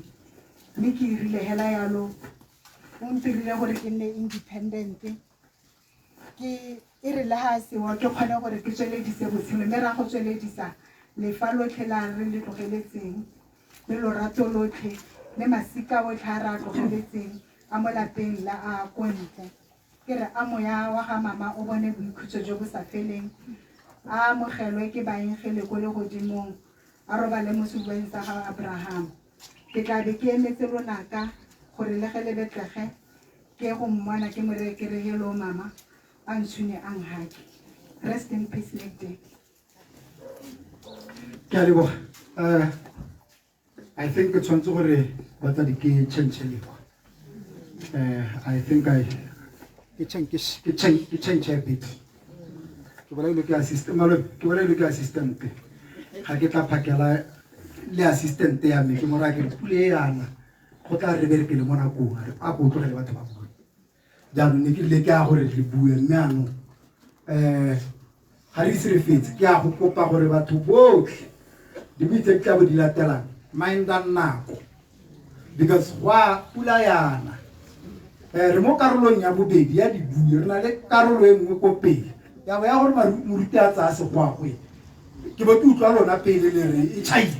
mme ke irile hela yalo o ntirile gore ke nne independent e re le ga sewa ke kgone gore ke tsweledise botshelo mme ra go tsweledisa lefa lotlhe la re le tlogeletseng le lorato lotlhe le masika otlhe a re a tlogeletseng a mo lapeng la a kontle ke re a moya wa ga mama o bone boikhutso jo bo sa feleng a amogelwe ke baengele ko le godimong a robale mo sebueng sa ga Abraham ke tla be ke emetse lonaka gore le ge le betlege ke go mmona ke more ke re hello mama a ntshune a nghake rest in peace lady ke a leboga I think ke tshwanetse gore batsadi ke change-lewa I think ke change a bit ke bolailwe ke assistant ga ke tla phakela le assistant ya me ke mora ke pule yana go tla re bereke le mona go a go tlogele batho ba bone jaanong ne ke le ke a gore re bue mme ano ga re ise re fetse ke a go kopa gore batho botlhe di buitse ke tla bo di latelang minda nako because wa pula yana re mo karolong ya bobedi ya dibui re na le karolo e nngwe ko pele ya bo ya gore moruti a tsaya segwagwe ke bo ke utlwa lona pele le re e chaile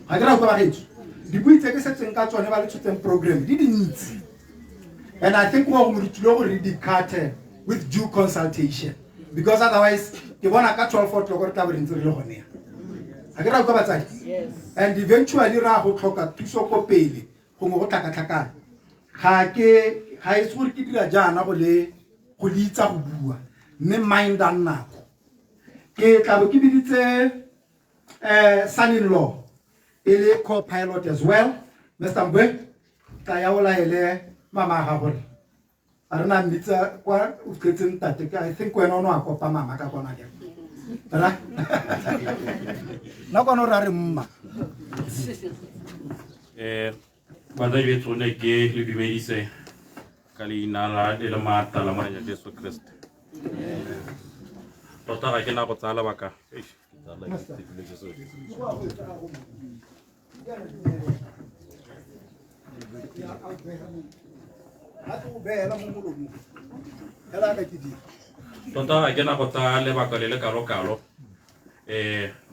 ga ke ra go ba getso dibui tse ke setseng ka tsone ba le tshotseng program di dintsi and I think wa go moruti le gore di cut with due consultation because otherwise ke bona ka 12 o'clock gore tla bo re ntse re le gone ga ke ra go batsadi and eventually ra go tlhoka thuso ko pele gongwe go tlhakatlhakana ga e se gore ke dira jaana go le itsa go bua mme mind a nako ke tla bo ke biditse son-in-law e le co-pilot as well Mr. Mbwe tla ya o laele mama ga gore a re na mmitsa kwa o tletseng tate I think wena o ne wa kopa mama ka kona ke ra na kwana o ra re mma Batsadi beso ne ke le dumedise ka leina la le maatla la morena Jesu Kriste tota ga ke na go tsaya lebaka tota ga ke na go tsaya lebaka le le kalo-kalo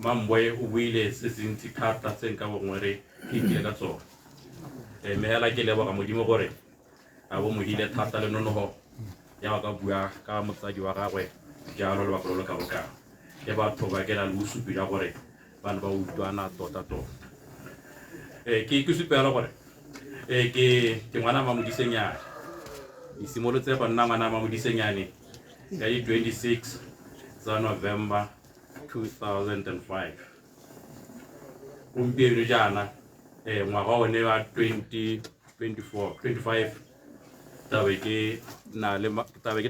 Mambwe o buile se se ntsi thata tse nka bongwe re ke ka tsona mme hela ke leboga modimo gore a bo mohile thata le nonogo ya ka bua ka motsadi wa gagwe jalo le bakolo ka boka e batho ba kena le usupi ya gore bana ba utlwana tota ke supela gore ke ngwana ma modisenyane isimolotse go nna ngwana ma modisenyane ka di 26 tsa November 2005 gompieno jaana ngwaga one wa 25 tabe ke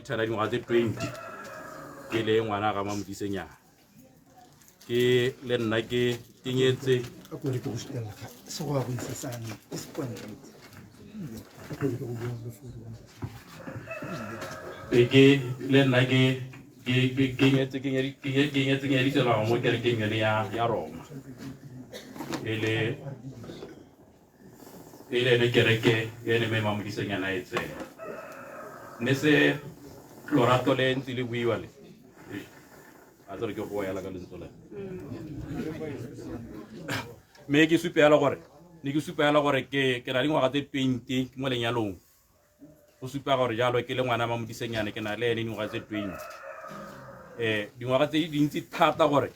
thena dingwaga tse 20 ke le ngwana ga mamodisenyana ke le nna ke nyetse ke le nna ke nyetse nyediselwa mo kerekeng ele ya Roma ele ne kereke ene me mamodisenyana e tsena ne se lorato le ntse le buiwa le a tsere ke go ya la ka lentso le me ke supela gore ke na le ngwaga tse 20 mo lenyalong go supa gore jalo ke le ngwana mamodisenyana ke na le ene dingwaga tse 20 dingwaga tse dintsi thata gore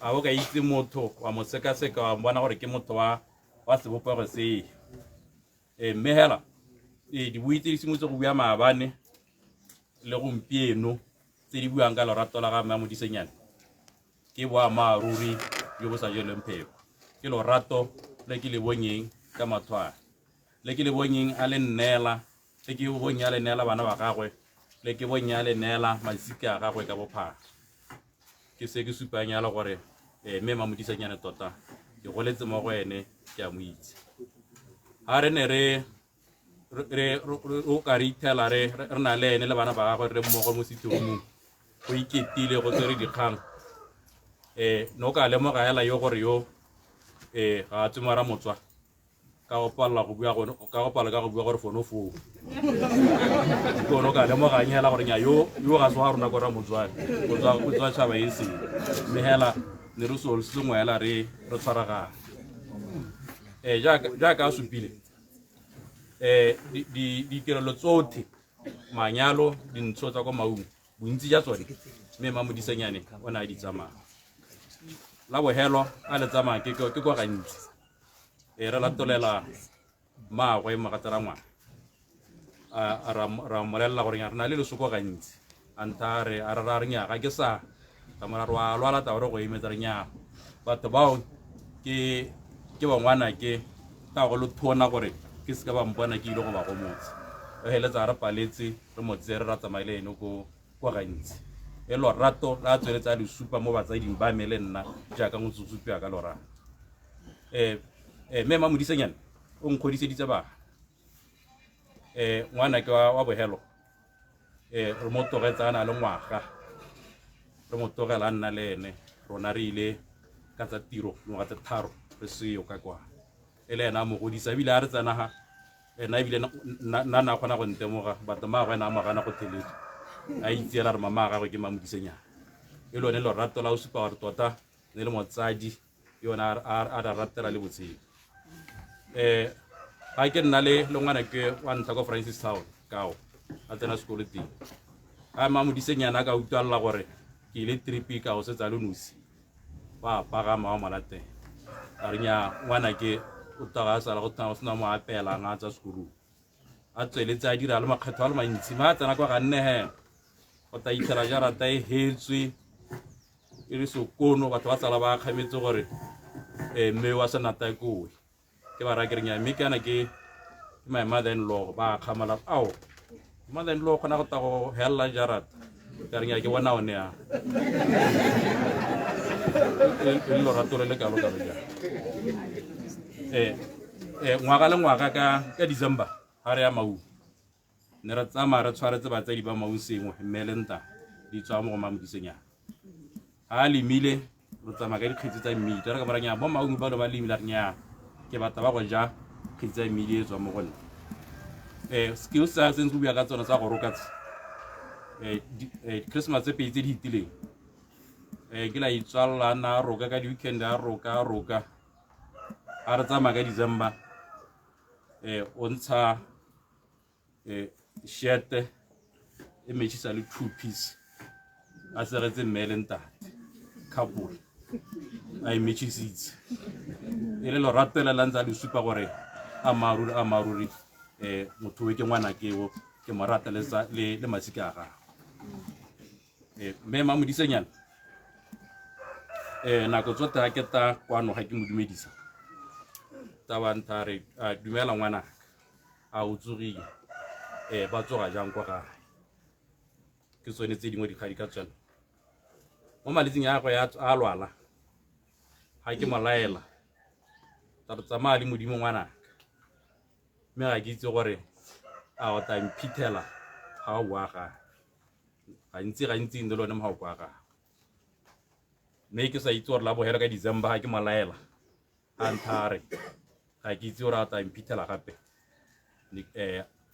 a o ka itse motho wa mo seka-seka wa bona gore ke motho wa sebopego se mme hela dibui tse di simolotse go bua maabane le gompieno tse di buang ka lorato la ga mamodisenyana ke boammaaruri jo bo sa jeleng pheko ke lorato le ke le bonyeng ka mathwana le ke le bonyeng a le nnela le ke bonyeng a le neela bana ba gagwe le ke bonyeng a le neela masika a gagwe ka bophara ke se ke supanyala gore mme mamodisenyana tota ke goletse mo go ene ke a mo itse ha re ne re ka re ithela re na le ene le bana ba gagwe re mmogo mo setirong go iketile go tsere dikgang no ka lemoga hela yo gore yo ga a tsomara motswa ka go palla go bua gore fono fo go no ka lemoga nyela gore nya yo ga swa rona go ra motswa go tswa tshaba ese me hela ne re so se mo hela re tshwaraga ja ka supile di tirelo tsotlhe manyalo dintsho tsa go maungo bontsi ja tsone me mamodisenyane o na di tsamaya la bohelo a le tsamaya ke go gantsi re latolela maagwe magatara ngwana ra molelela gore re na le lesoko gantsi anta re a re nyaga ke sa ka moraro wa lwala ta gore go emetsa re nyaga batho bao ke ba ngwana ke ta go lothona gore ke se ka ba mpona ke ile go ba go motse re heletsa re paletse re motse re ratsamaile ene go gantsi lorato la tsweletsa le supa mo batsading ba me le nna jaaka motsutsupi ka lorato me mamodisenyana o nkgodiseditse ba ngwana ke wa bohelo re mo togetsa na le ngwaga re mo togela nna le ene rona re ile ka tsa tiro ngwaga tse 3 re seyo ka kwa ele ena mo godisa bile a re tsana ha ena bile na khona go ntemoga batho ma go ena magana go theletse a itseela re mama ga go ke mamodisenyana e lone lorato la o supa gore tota ne le motsadi yona a ratela le botshelo ga ke nna le ngwana ke wa ntlha ko Francis Town kao a tsena sekolo teng a mamodisenyana ka utlwalla gore ke ile tripi ka go setsa le nosi ba pagama wa malate a re nya ngwana ke o taga sala go tana sena mo apela nga tsa sekolo a tsweletse a dira le makgetho a le mantsi ma tsena kwa ga nne he o ta itshela jarata e hetswe e re sokono batho ba tsala ba kgametse gore mme wa senata kowe ke ba ra ke renya mme kana ke my mother in law ba khamala ao mother in law khona go ta go hella jarata ka renya ke bona one ya el lo rato le ka lo ja ngwaga le ngwaga ka December ha re ya mau ne ra tsama re tshwaretse batsadi ba mau sengwe melenta di tswa mo mamodisenyana a limile re tsama ka dikgetsi tsa mmidi re ka moranya bo maungu ba ba limile nya ke batla ba go ja kgetsi tsa mmidi e tswa mo gone skills sa sense bua ka tsona tsa go roka Christmas tse pedi tse di hitileng ke la itswalla na roka ka di weekend a roka a re tsama ka December o ntsha shirt e metšhisa le 2 piece a seretse melenta couple a metšhisitse e le loratela la ntse le supa gore a maruri motho we ke ngwana keo ke morata le masika ga me mamodisenyana nako tsota ke ta kwano ga ke modumedisa tabantare a dumela ngwana a utsugile ba tsoga jang kwa gae ke tsone tse dingwe dikgadi ka tsona mo maletsing ya go ya a lwala ga ke molaela ta re tsamaya le modimo ngwana mme ga ke itse gore a o tla mphithela ga o boa ga gantsi le lone mogoko wa gago mme ke sa itse gore la bogelo ka December ga ke malaela a nthare ga ke itse gore a tla mphithela gape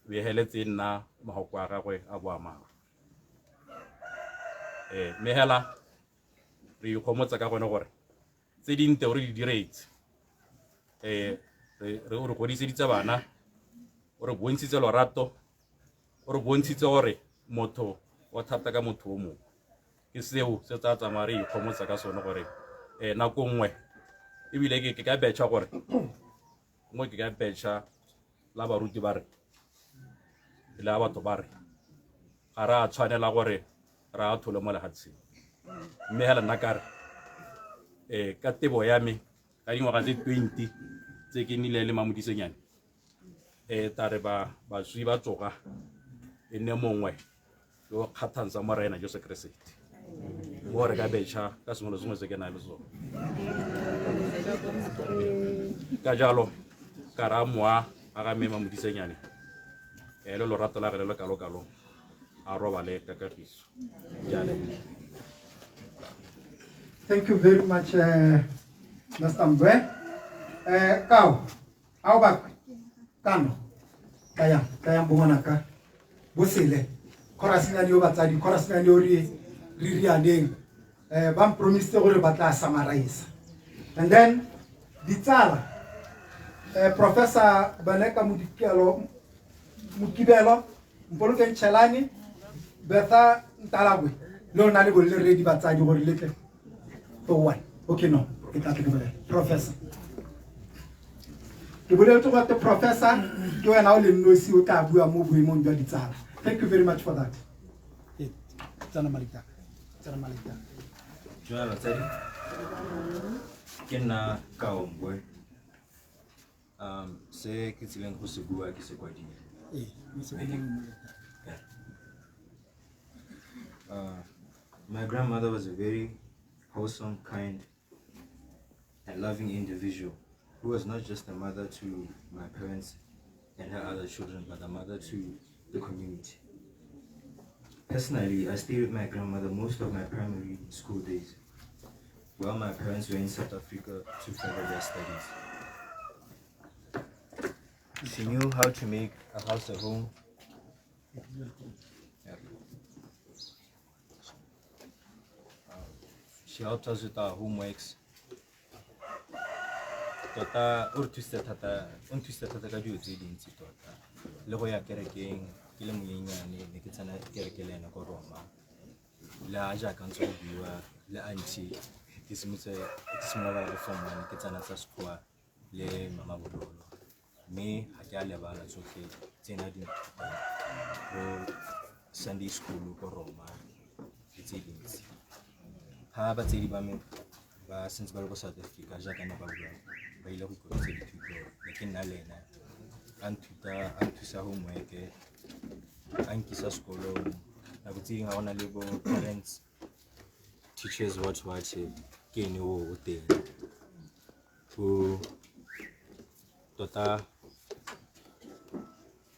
beheletse nna mogoko wa gagwe a boamaro mme hela re ikgomotsa ka gone gore tse dinte gore di diretse re godiseditse bana o re bontshitse lorato o re bontshitse gore motho wa thata ka motho o mongwe ke seo se tsa tsamaya re ikgomotsa ka sone gore nako nngwe ebile ke ka betšha gore mo ke ka betšha la baruti ba re le a batho ba re ga re a tshwanela gore re a thole mo lehatsheng mme hela nna ka re ka tebo ya me ka dingwaga tse 20 tse ke nnile le Mamodisenyane tare baswi ba tsoga e nne mongwe yo kgathantsha morena Jesu Kriste mo re ka betšha ka sengwe le sengwe se ke na le sone ka jalo ka ra moa a ga me Mamodisenyane le lorato la ge le le kalo-kalo a robale ka kagiso jale. Thank you very much, Mr. Mbwe. Kau, au bak, kano, kayang bunganaka, busile, korasingani o batsadi, korasingani o riri adeng, bam promise gore batla summarize. And then, ditsala, Professor Baneka Mukibelo, Mpoluken Chelani, Betha Ntalagwe, no nani go le ready batsadi gore leke. For one. Okay, no. Professor. You will talk about the professor. You are now in Nosi Utabu and move him on the Tsara. Thank you very much for that. Joala Teddy. Kena Kaombwe. Say Kitilan Husugua Kisequadi. My grandmother was a very wholesome, kind, and loving individual who was not just a mother to my parents and her other children, but a mother to the community. Personally, I stayed with my grandmother most of my primary school days, while my parents were in South Africa to further their studies. She knew how to make a house a home. She helped us with our homeworks. Tota o twista thata ka dio tse dintsi tota. Le go ya kerekeng ke le monyenyane ne ke tsana kereke le ena go Roma. Le a ja ka ntse go bua le auntie ke simola go form one ke tsana tsa sekgowa le mama bololo. Me ha ke a lebala tsotlhe tsena di go Sunday school go Roma tse dintsi. Ha batsedi ba me ba since ba le go South Africa ja kana ba bua ba ile go ikotsa dithuto le ke nna le ena a nthusa homework a nkisa sekolong na go tsiding ga gona le bo parents teachers what ke ene o teng go tota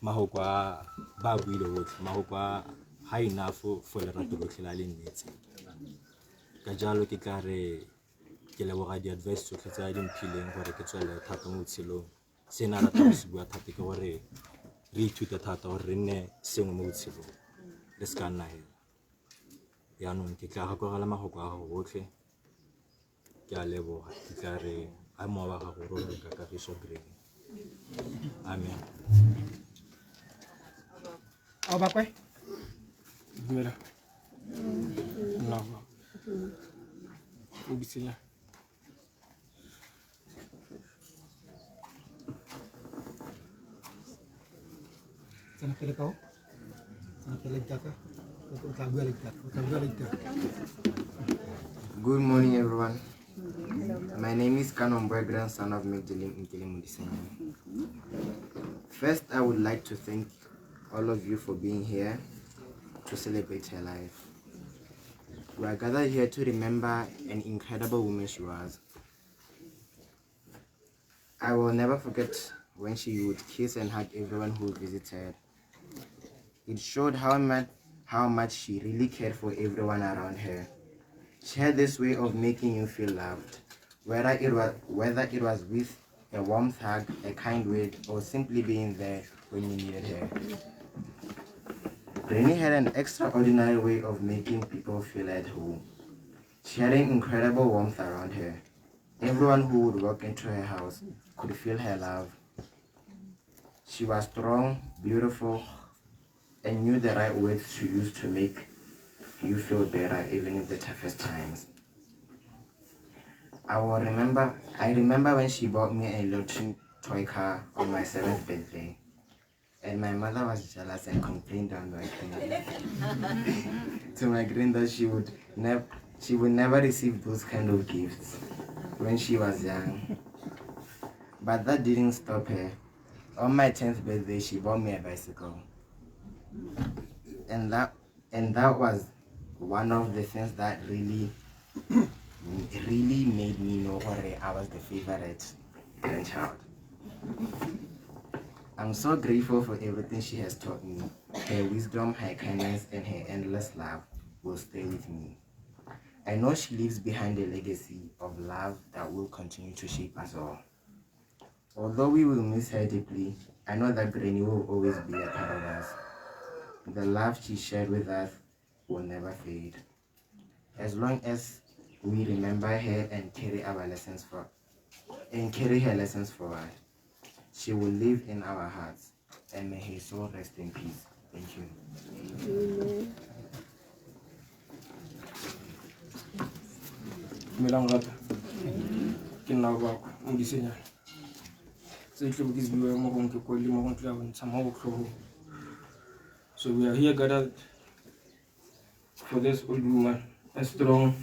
mahoko a ba buile botlhe mahoko a high enough for lerato lotlhe la le nnetse ka jalo ke tla re ke leboga di-advice tsotlhe tse a di mphileng gore ke tswele thata mo botshelong se na rata go se bua thata ke gore re ithute thata gore re nne sengwe mo botshelong le se ka nna hela yaanong ke tla gakogela magoko a gago botlhe ke a leboga ke tla re a moa wa gago role ka kagiso grade amen Au bakwe. Mira. No. Ubisila. Sana pele kau. Sana pele jaka. Good morning, everyone. My name is Kanomboy, grandson of Magdalene Modisenyane. First, I would like to thank all of you for being here to celebrate her life. We are gathered here to remember an incredible woman she was. I will never forget when she would kiss and hug everyone who visited. It showed how much she really cared for everyone around her. She had this way of making you feel loved, whether it was with a warm hug, a kind word, or simply being there when you needed her. Granny had an extraordinary way of making people feel at home. She had an incredible warmth around her. Everyone who would walk into her house could feel her love. She was strong, beautiful, and knew the right words to use to make you feel better even in the toughest times. I remember when she bought me a little toy car on my 7th birthday, and my mother was jealous and complained on my granny. To my granny that she would never receive those kind of gifts when she was young. But that didn't stop her. On my 10th birthday, she bought me a bicycle. And that was one of the things that really made me know I was the favorite grandchild. I'm so grateful for everything she has taught me. Her wisdom, her kindness, and her endless love will stay with me. I know she leaves behind a legacy of love that will continue to shape us all. Although we will miss her deeply, I know that Granny will always be a part of us. The love she shared with us will never fade. As long as we remember her and carry her lessons forward, she will live in our hearts, and may her soul rest in peace. Thank you. Melangata. Kinawa mudisenya. So we are here gathered for this old woman, a strong,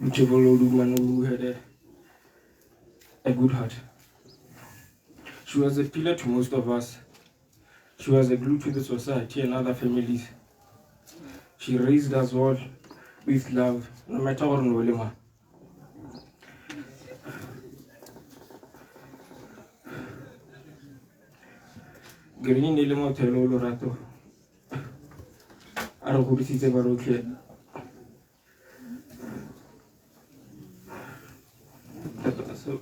beautiful old woman who had a good heart. She was a pillar to most of us. She was a glue to the society and other families. She raised us all with love, no matter what no lema. Granny nilemo telo lorato. Ara kurisi se baroke. So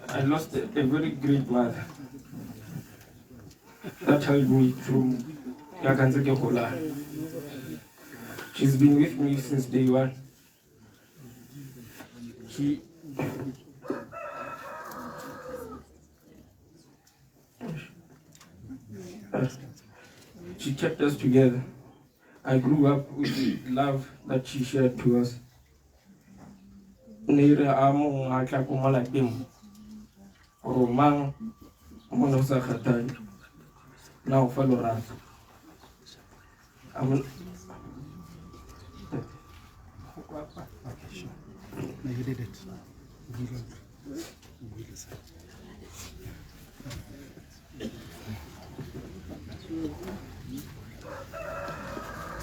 I lost a very great mother that helped me through Yakanzeke Hola. She's been with me since day one. She kept us together. I grew up with the love that she shared to us. Nere amo ngaka kumala tim. Romang monosa khatani. Now follow us. Okay, sure. No, you did it.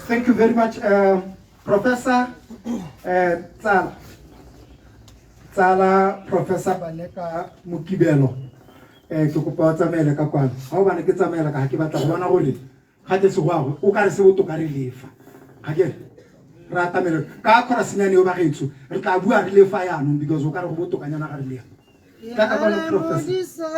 Thank you very much, Professor Tsala Professor Baleka Mukibelo. Ke kopa o tsamaele ka kwano. Ha o bana ke tsamaela ka ha ke batla go bona gore ga te se go ago o ka re se boto ka re lefa. Ga ke ra tamela ka khora senyane o ba getso re tla bua re lefa yana because o ka re go boto kanyana ga re lefa. Ka ka bona Professor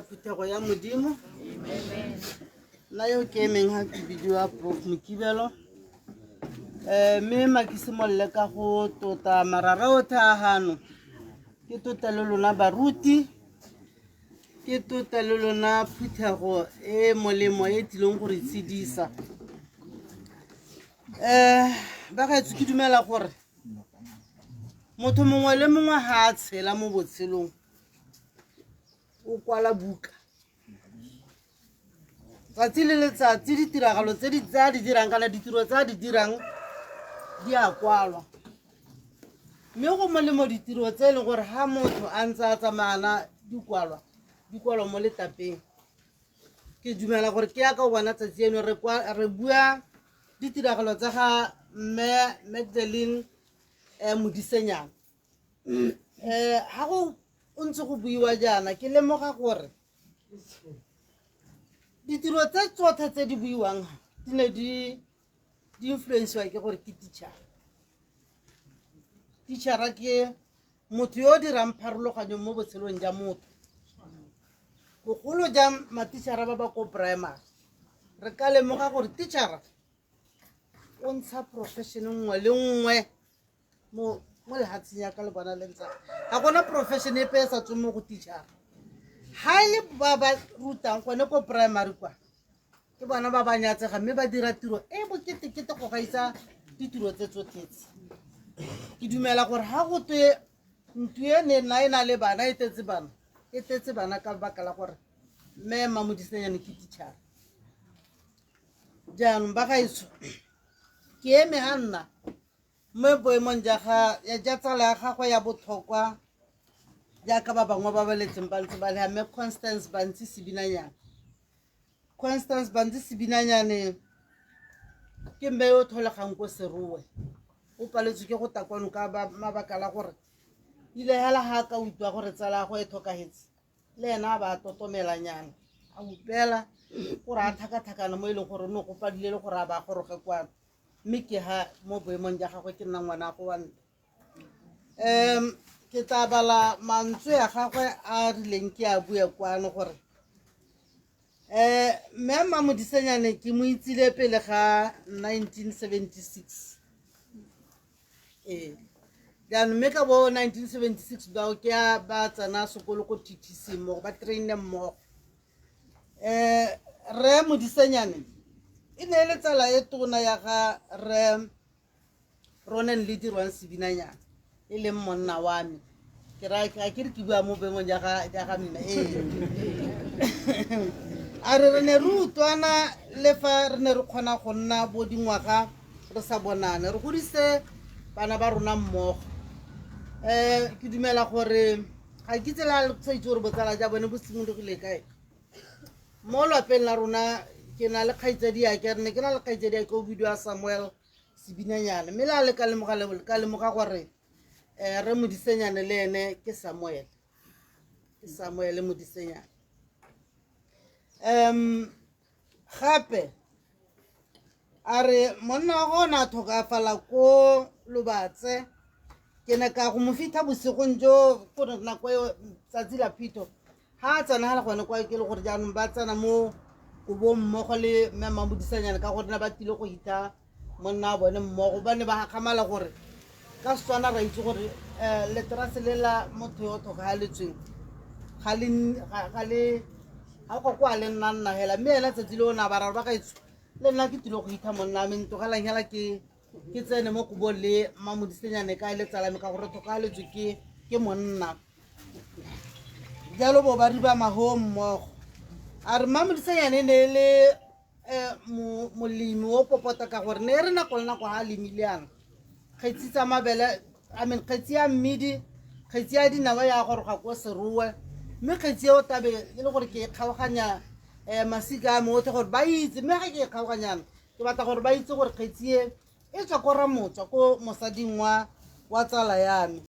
Putego ya modimo na yo ke meng ha ke video ya Prof Mukibelo me makisimolle ka go tota marara o thahano ke tota le lona baruti ke tota le lona phuthego e molemo e tileng gore tshedisa bagaetsho ke dumela gore motho mongwe le mongwe ha a tshela mo botshelong o kwala buka tsatsi le letsatsi ditiragalo tse di dirang kana ditiro tse a di dirang di a kwalwa mme go molemo ditiro tse e leng gore ha motho a ntse a tsamayana di kwalwa mo letapeng ke dumela gore ke yaka o bona tsatsi eno re bua ditiragalo tsa ga mme Magdalene Modisenyana ha go ntse go buiwa jaana ke lemoga gore ditiro tse tsotlhe tse di buiwang di ne di influencewa ke gore ke teachera ke motho yo o dirang pharologanyo mo botshelong ja motho bogolo jang matitšhara ba ba ko primary re ka lemoga gore teachera o ntsha profession nngwe le nngwe mo lehatsheng ya ka le bona le ntsa ga gona profession epe e sa tsweng mo go teachera ha ile ba ba rutang gone ko primary kwa ke bona ba ba nyatsega mme ba dira tiro e bokete-kete go gaisa ditiro tse tsotletse ke dumela gore ha go twe ntwe e ne nna e na le bana e tetse bana ka baka la gore mme Modisenyane ke teachera jaanong ba gaetsho ke eme ga nna mo boemong ja tsala ya gagwe ya botlhokwa jaaka ba bangwe ba baletseng ba ntse ba le mme Constance Bantsi Sebinanyane ke mme yo tlholegang ko Serowe o paletswe ke go takwano ka mabaka la gore ile hela ha ka utlwa gore tsala go e tlhokagetse le ena ba totomelanyana a upela gore a thakathakana mo e leng gore no go padile le gore a ba goroge kwano mme ke ha mo boemong ja gagwe ke nna ngwana go wa nna ke tla bala mantswe ya gagwe a rileng ke a bua kwano gore mme Modisenyane ke mo itsile pele ga 1976 jaanong mme ka bo 1976 bao ke a ba tsena sekolo ko TTC mmogo ba traine mmogo re Modisenyane e ne e le tsala e tona ya ga re Ronen le dirwang Sebinanyana e leng monna wa me ke re ke bua mo boemong ja ga mina a re ne re utlwana le fa re ne re kgona go nna bo dingwaga re sa bonane re godise bana ba rona mmogo ke dumela gore ga ke tsela sa itse gore botsala ja bone bo simologile kae mo lapeng la rona ke na le kgaitsedi ya ke ne ke na le kgaitsedi ya ke o bidiwa Samuel Sebinanyana mme la le ka lemoga gore re Modisenyane le ene ke Samuel Modisenyane gape a re monna wa gona a tlhokafala ko Lobatse ke ne ka go mo fitlha bosigong jo gore nako eo tsatsi la phito ha a tsena ga le gone kwa ke le gore jaanong ba tsena mo go mmogo le mme Modisenyane ka gore na ba tile go hita monna wa bone mmogo ba ne ba gamala gore ka Setswana ra itse gore leterase le la motho yo tlhokagaletsweng ga go kwa le nna hela mme ena tsatsi le o na bararo ba gaetsho le nna ke tile go hita monna me ntogalang hela ke tsene mo kubong le Modisenyane ka le tsala me ka gore tlhokagaletswe ke monna jalo bo ba riba maho mmogo a re Modisenyane ne le molemi o popota ka gore ne re nako le nako ha lemile yana kgetsi tsa mabele kgetsi ya mmidi kgetsi ya dinawa ya goroga ko Serowe mme kgetsi eo tabe e le gore ke kgaoganya masika a me otlhe gore ba itse mme ga ke kgaoganyana ke batla gore ba itse gore kgetsi e tswa ko Ramotswa ko mosading wa tsala ya me